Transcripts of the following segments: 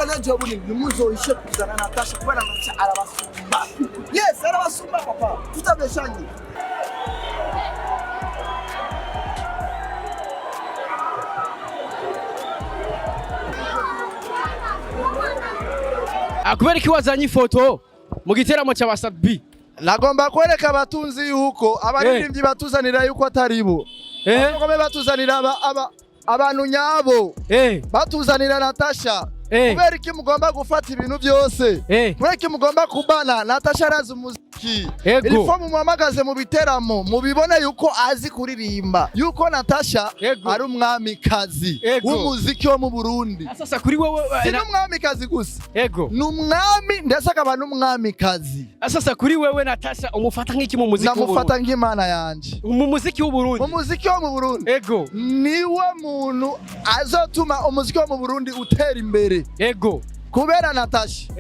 Naja buni nimuzoishe kuzana Natacha kubera Natacha arabasumba. Yes, arabasumba papa. Tutabeshanye. Akubera ki wazanye ifoto mu giteramo cya SatB? Nagomba kwereka abatunzi yuko abaririmbyi batuzanira yuko ataribo. Bagomba batuzanira abantu nyabo. Batuzanira Natacha. Kubera iki mugomba gufata ibintu byose? Kubera iki mugomba kubana Natacha arazi umuziki? Ilifo mumamagaze mu biteramo mubibone yuko azi kuririmba. Yuko Natacha ari umwamikazi w'umuziki wo mu Burundi. Sasa kuri wewe si umwamikazi gusa. Numwami ndetse akaba numwamikazi. Sasa kuri wewe Natacha umufata nk'iki mu muziki w'u Burundi? Namufata nk'Imana yanje. Mu muziki w'u Burundi. Mu muziki wo mu Burundi. Niwe muntu azotuma umuziki wo mu Burundi utera imbere. Kubera Natacha.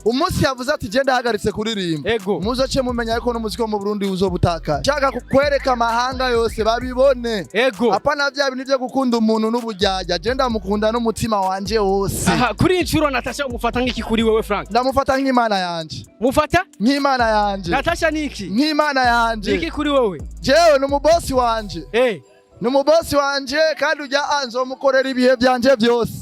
Umunsi yavuze ati genda hagaritse kuririmba. Muzoce mumenya yuko n'umuziki wo mu Burundi uzobutaka. Nshaka kukwereka amahanga yose babibone. Apana bya bintu byo gukunda umuntu n'ubujyajya. Genda mukunda n'umutima wanje wose. Kuri incuro Natacha umufata nk'iki kuri wewe Frank? Ndamufata nk'Imana yanje. Mufata? Nk'Imana yanje. Natacha niki? Nk'Imana yanje. Niki kuri wewe? Jewe n'umubosi wanje. N'umubosi wanje kandi ujya anzomukorera ibihe byanje byose.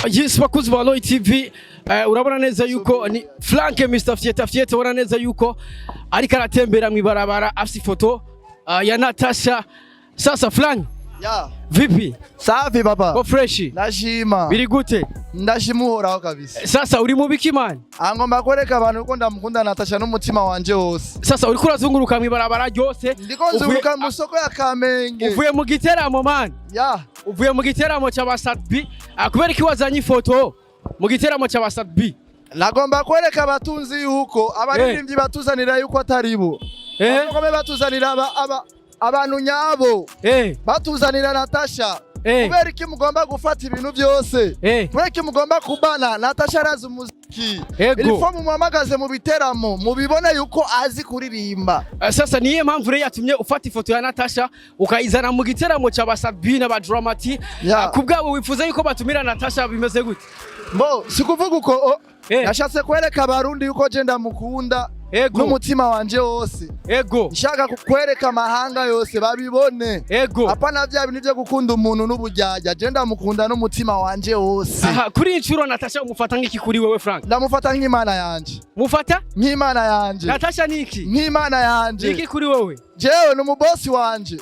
Yes, bakuzi ba Loy TV, urabona neza yuko ni Frank Mr. Fieta urabona neza yuko ariko aratembera mwibarabara afite ifoto ya Natacha. Sasa Frank, vipi? Safi baba. Ko fresh? Ndashima. Biri gute? Ndashimuhoraho kabisa. Sasa uri mu biki man? Ngomba kwereka abantu uko ndamukunda Natacha n'umutima wanje wose. Sasa uri kurazunguruka mwibarabara ryose? Ndiko nzunguruka mu soko ya Kamenge. Uvuye mu giteramo man? Uvuye mu giteramo cya SatB. Kubera ki wazanye ifoto mu giteramo cya SatB? Nagomba kwereka abatunzi yuko abaririmbyi batuzanira yuko ataribo. Bagomba batuzanira abantu nyabo. Batuzanira Natacha. Kubera iki mugomba gufata ibintu byose? Kubera iki mugomba kubana Natacha arazi umuziki? Ilifo mumamagaze mu biteramo mubibone yuko azi kuririmba. Sasa niye mpamvu rero yatumye ufata ifoto ya Natacha ukayizana mu giteramo cya SatB na DramaT. Kubwawe wifuza yuko batumira Natacha bimeze gute? Sikuvuga uko nashatse kwereka abarundi yuko genda mukunda n'umutima wanje wose. Nshaka kukwereka amahanga yose babibone. Apana bya bintu byo gukunda umuntu n'ubujyajya. Genda mukunda n'umutima wanje wose. Kuri incuro Natacha umufata nk'iki kuri wewe Frank? Ndamufata nk'Imana yanje. Mufata? Nk'Imana yanje. Natacha niki? Nk'Imana yanje. Niki kuri wewe? Jewe n'umubosi wanje.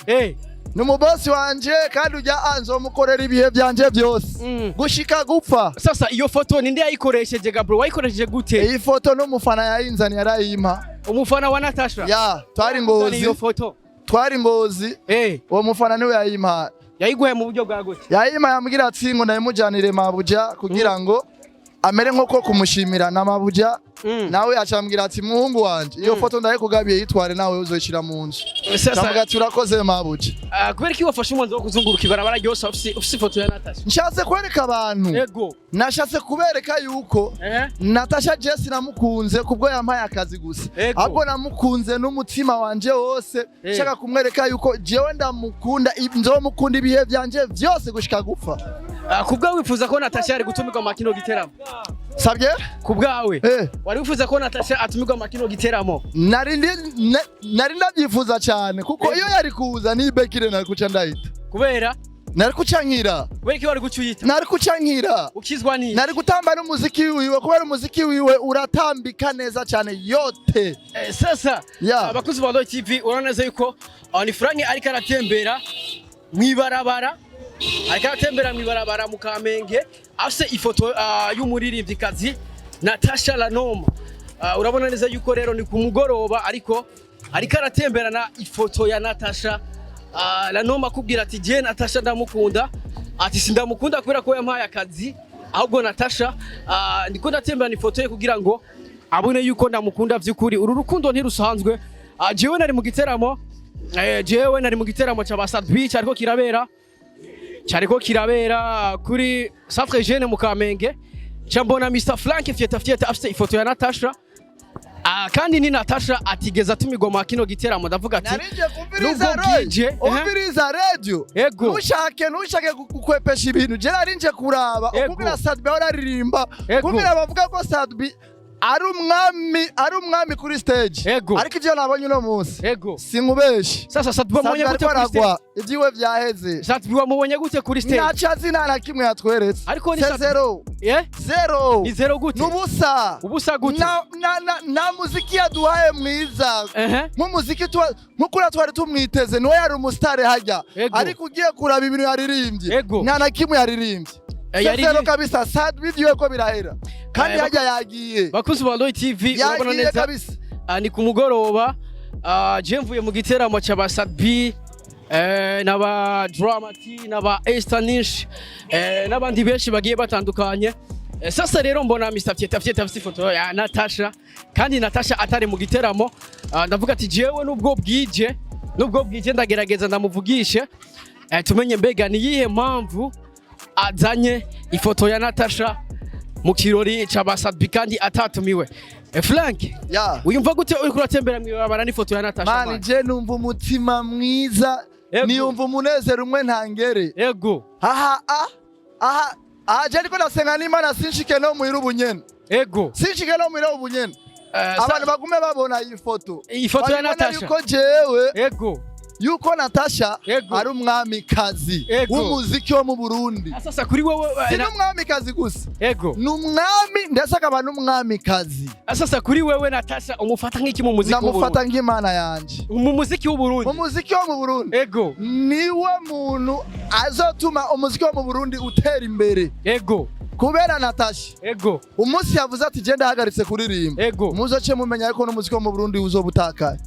N'umubosi wanje kandi ujya anzomukorera ibihe byanje byose. Gushika gupfa. Sasa iyo foto ninde yayikoresheje Gabro? Wayikoresheje gute? Iyi foto n'umufana yayinzani yarayimpa. Umufana wa Natacha? Twari Ngozi. Iyo foto. Twari Ngozi. Uwo mufana niwe yayimpa. Yayiguye mu buryo bwa gute? Yayimpa yambwira ati ngo ndayimujanire Mabuja kugira ngo amere nk'uko kumushimira na Mabuja. Nawe acambwira ati muhungu wanje iyo foto ndayikugabiye yitware nawe uzoshira mu nzu. Ndavuga ati urakoze Mabuja. Kubera ki wafashe umwanzuro wo kuzunguruka ibarabara ryose ufite ifoto ya Natacha? Nshatse kwereka abantu. Nashatse kubereka yuko Natacha Jesse namukunze kubwo yampaye akazi gusa. Ahubwo namukunze n'umutima wanje wose. Nshaka kumwereka yuko jewe ndamukunda nzomukunda ibihe byanje byose gushika gupfa. Kubwa wifuza ko Natacha ari gutumirwa mu kino giteramo? Sabye? Kubwawe wari wifuza ko Natacha atumirwa mu kino giteramo? Nari ndabyifuza cyane kuko iyo yari kuza ni Bekire nari kuca ndahita. Kubera nari kucankira. Kubera ki wari gucuyita? Nari kucankira. Ukizwa ni? Nari gutamba n'umuziki wiwe kubera umuziki wiwe uratambika neza cyane yote. Sasa abakuzi ba Loy TV uraneze yuko ni Frank ariko aratembera mwibarabara. Akatembera mwibarabara mu Kamenge afite ifoto y'umuririmbyikazi Natacha la Noma. Urabona neza yuko rero ni ku mugoroba ariko ariko aratemberana ifoto ya Natacha. La noma kubwira ati je Natacha ndamukunda, ati sindamukunda kubera ko yampaye akazi, ahubwo Natacha ndiko ndatemberana ifoto ye kugira ngo abone yuko ndamukunda vy'ukuri. Uru rukundo ntirusanzwe. Jewe nari mu giteramo cha SatB cyariko kirabera kuri Centre Jeune mu Kamenge. Chambona Mr Frank Fieta afite ifoto ya Natacha. Kandi ni Natacha atigeza tumigoma kino giteramo, ndavuga ati umviriza radio nushake kukwepesha ibintu je narinje kuraba ukubira SatB bararirimba kubira bavuga ko SatB ari umwami kuri stage, ariko ivyo nabonye uno munsi sinkubeshe. Sasa SatB wamubonye gute kuri stage? Ivyiwe vyaheze. SatB wamubonye gute kuri stage? Ntaca zina na kimwe yatweretse, ariko ni zero. Zero. Ni zero gute? Nubusa. Ubusa gute? Na muziki yaduhaye mwiza. Mu muziki nkukura twari tumwiteze, no yari umustare hajya, ariko ugiye kuraba ibintu yaririmbye nta na kimwe yaririmbye. Zero kabisa. SatB ivyiwe ko birahera kandi hajya yagiye. Bakuzi ba Roy TV urabona neza ni ku mugoroba. Je mvuye mu giteramo cha SatB n'aba DramaT n'aba Estanish n'abandi benshi bagiye batandukanye. Sasa rero mbona Mr Fieta afite ifoto ya Natacha, kandi Natacha atari mu giteramo. Ndavuga ati jewe nubwo bwije ndagerageza ndamuvugishe tumenye mbega ni yihe mpamvu azanye ifoto ya Natacha mu kirori cha SatB kandi atatumiwe. Frank, uyumva gute uri kuratembera mwibarabara n'ifoto ya Natacha? Mani je numva umutima mwiza, niyumva umunezero umwe ntangere. Je ariko nasenga n'Imana sinshike no muhira ubunyene. Sinshike no muhira ubunyene. Abantu bagume babona iyi foto. Iyi foto ya Natacha. Yuko jewe yuko Natacha ari umwami kazi w'umuziki wo mu Burundi. Sasa kuri wowe si umwami kazi gusa, n'umwami ndasaka abantu umwami kazi. Sasa kuri wewe Natacha umufata nk'iki mu muziki w'u Burundi? Namufata nk'Imana yanje mu muziki w'u Burundi. Mu muziki wo mu Burundi niwe muntu azotuma umuziki wo mu Burundi utera imbere kubera Natacha. Umunsi yavuze ati je ndahagaritse kuririmba, muzoce mumenya yuko n'umuziki wo mu Burundi uzobutakaye.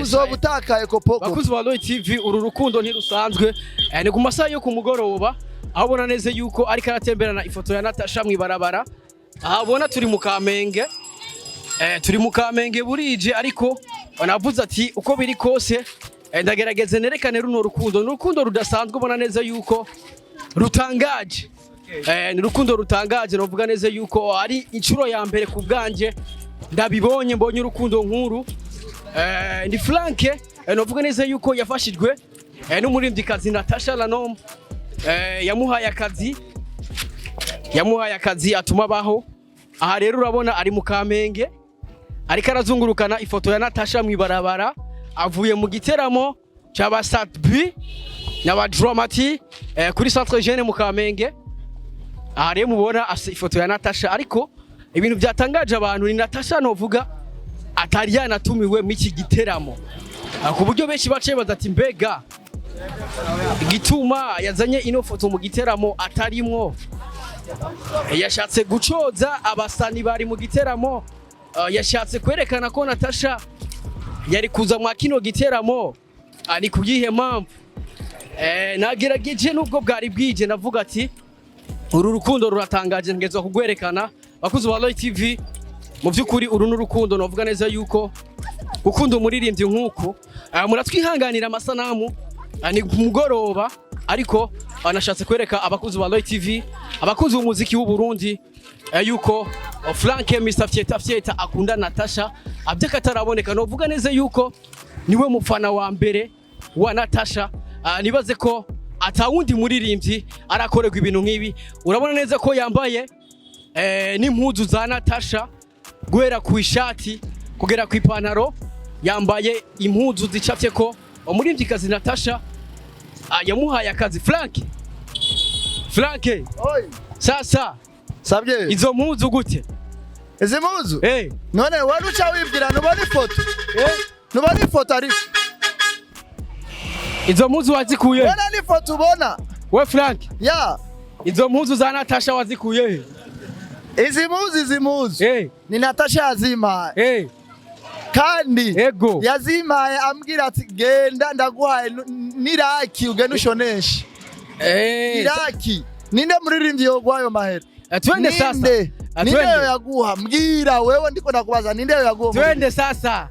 Uzobutakaye kopoko. Bakuzi ba Roy TV uru rukundo ntirusanzwe. Ni ku masaha yo ku mugoroba, abona neze yuko ariko aratemberana ifoto ya Natacha mwibarabara. Abona turi mu Kamenge. Turi mu Kamenge burije, ariko banavuze ati uko biri kose ndagerageze nerekane runo rukundo. N'urukundo rudasanzwe, ubona neze yuko rutangaje. Ni rukundo rutangaje, novuga neze yuko ari incuro ya mbere ku bwanje ndabibonye, mbonye urukundo nkuru. Ni Frank novuga neze yuko yafashijwe n'umuririmbyikazi Natacha Lanom, yamuhaye akazi atuma baho. Aha rero urabona ari mu Kamenge ariko arazungurukana ifoto ya Natacha mwibarabara, avuye mu giteramo cha SatB n'aba DramaT kuri Centre Jeune mu Kamenge. Aha rero mubona ifoto ya Natacha, ariko ibintu byatangaje abantu ni Natacha novuga atari yanatumiwe mu iki giteramo, ku buryo benshi baciye badati mbega igituma yazanye ino foto mu giteramo atarimwo. Yashatse gucoza abasani bari mu giteramo, yashatse kwerekana ko Natacha yari kuza mu kino giteramo. Ari kuyihe mpamvu? Nagerageje nubwo bwari bwije, navuga ati uru rukundo ruratangaje, ngezwa kugwerekana. Bakuzi ba Roy TV mu byukuri uru n'urukundo novuga neza yuko gukunda umuririmbyi nk'uko muratwihanganira amasanamu ni ku mugoroba, ariko anashatse kwereka abakuzi ba Roy TV, abakuzi b'umuziki w'u Burundi yuko Frank Mr Fieta akunda Natacha abyakataraboneka. Novuga neza yuko niwe mufana wa mbere wa Natacha. Nibaze ko atawundi muririmbyi arakorerwa ibintu nk'ibi. Urabona neza ko yambaye n'impuzu za Natacha, guhera ku ishati kugera ku ipantaro yambaye impuzu zicapye ko umuririmbyikazi Natacha yamuhaye akazi. Frank, sasa sabye izo mpuzu gute? Izi mpuzu none wari uca wibwira nubona ifoto nubona ifoto ariko izo mpuzu wazikuye? Wena ni foto ubona we Frank? Izo mpuzu za Natacha wazikuye? Izi mpuzu ni Natacha azima. kandi yazimaye ambwira ati genda ndaguhaye niraki ugenda ushonesha. Iraki ninde muririmbyi yogwayo mahera? Twende sasa. Ninde yaguha? Mbwira wewe, ndiko ndakubaza ninde yaguha? Twende sasa.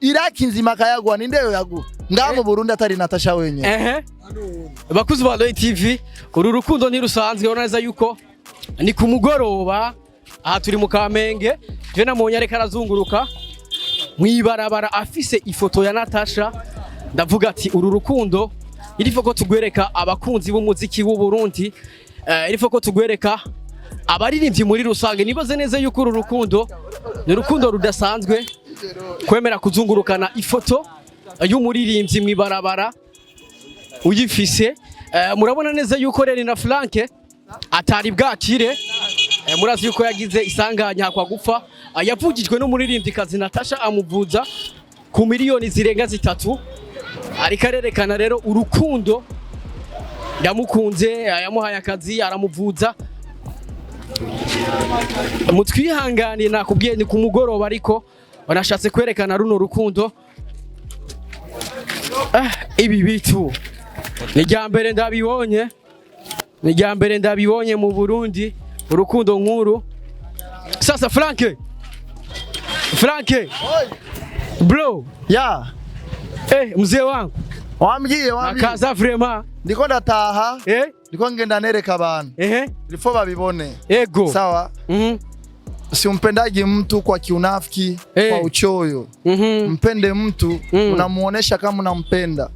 Iraki nzima kayagwa ninde yaguha? Ngamu Burundi atari Natacha wenye. Bakuzi ba Loy TV, uru rukundo ntirusanzwe. Uranaza yuko ni ku mugoroba, aha turi mu Kamenge, je namonye areka arazunguruka mwibarabara afise ifoto ya Natacha. Ndavuga ati uru rukundo irifo ko tugwereka abakunzi b'umuziki w'u Burundi, irifo ko tugwereka abaririmbyi muri rusange. Nibaze neza yuko uru rukundo ni rukundo rudasanzwe, kwemera kuzungurukana ifoto y'umuririmbyi mwibarabara uyifise. Murabona neza yuko rero na Frank atari bwakire, murazi yuko yagize isanganya kwa gupfa, yavugijwe n'umuririmbyikazi Natacha amuvuza ku miliyoni zirenga 3. Ariko arerekana rero urukundo yamukunze, yamuhaye akazi, aramuvuza. Mutwihanganiye, nakubwiye ni ku mugoroba, ariko banashatse kwerekana runo rukundo. Ibi bitu ni ryambere ndabibonye mu Burundi, urukundo nkuru. Sasa Frank bro, mzee wangu wambwiye akaza vraiment, ndiko ndataha, ndiko ngenda nereka abantu ilifo babibone. Sawa. Usimpendagi mtu kwa kiunafiki, kwa uchoyo. Mpende mtu unamuonesha kama unampenda.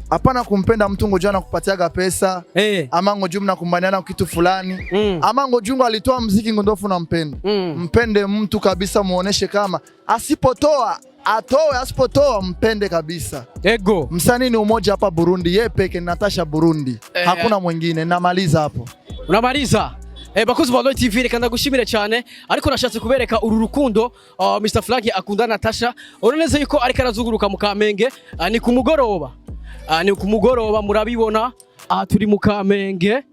Hapana kumpenda mtu ngoja na kupatiaga pesa, ama ngoja mnakumbaniana kitu fulani, ama ngoja alitoa muziki ngondofu unampenda. Mpende mtu kabisa, muoneshe kama asipotoa atoe, asipotoa mpende kabisa. Msanii ni umoja hapa Burundi, yeye peke Natacha Burundi. Hakuna mwingine. Namaliza hapo. Unamaliza? Bakuzi ba Loy TV, reka ndagushimire cyane, ariko nashatse kubereka uru rukundo Mr Frank akunda Natacha. Uraneze yuko ariko arazunguruka mu Kamenge, ni ku mugoroba, murabibona. Aha turi mu Kamenge,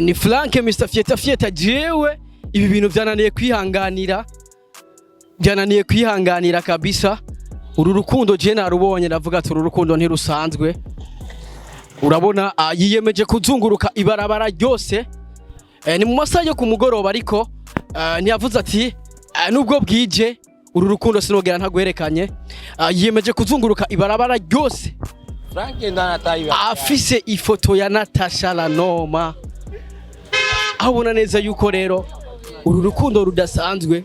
ni Frank Mr Fieta. Jewe ibi bintu byananiye kwihanganira kabisa. Uru rukundo je narubonye, ndavuga ati uru rukundo ntirusanzwe. Urabona yiyemeje kuzunguruka ibarabara ryose, ni mu masaha yo ku mugoroba, ariko ntiyavuze ati nubwo bwije uru rukundo sinogera ntagwerekanye. Yiyemeje kuzunguruka ibarabara ryose afise ifoto ya Natacha la noma. Abona neza yuko rero uru rukundo rudasanzwe.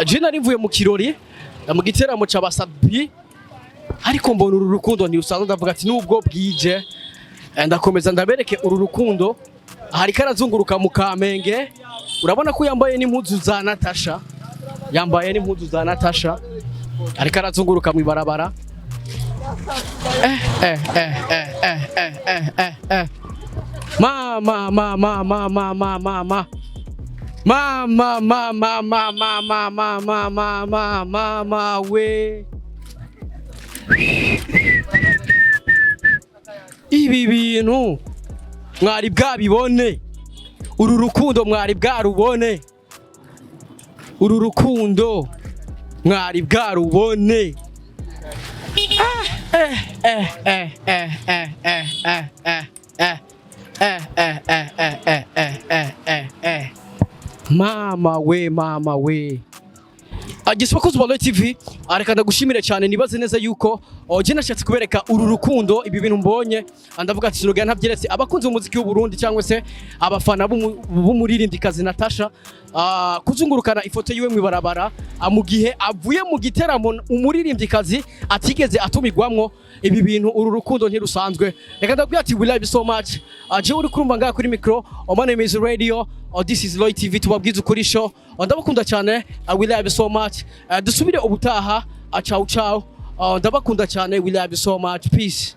Je narivuye mu kirori mu giteramo ca SatB, ariko mbona uru rukundo ntirusanzwe. Ndavuga ati nubwo bwije ndakomeza ndabereke uru rukundo. Hariko arazunguruka mu Kamenge, urabona ko yambaye n'impuzu za Natacha, ariko arazunguruka mu ibarabara. Mama we, ibi bintu mwari bwabibone, uru rukundo mwari bwarubone, mama we. Bakuzi ba Loy TV, areka ndagushimire cyane. Nibaze neza yuko je nashatse kubereka uru rukundo, ibi bintu mbonye, ndavuga ati sinogera ntabyeretse abakunzi b'umuziki w'u Burundi cyangwa se abafana b'umuririmbyikazi Natacha, kuzungurukana ifoto yiwe mwibarabara mu gihe avuye mu giteramo umuririmbyikazi atigeze atumigwamwo. Ibi bintu uru rukundo ntirusanzwe. Reka ndabwira ati we love you so much. Je uri kurumva ngaha kuri micro, my name is Radio, this is Loy TV, tubabwiza ukuri show. Ndabakunda cyane, we love you so much. Dusubire ubutaha, ciao. Ndabakunda cyane, we love you so much. Peace.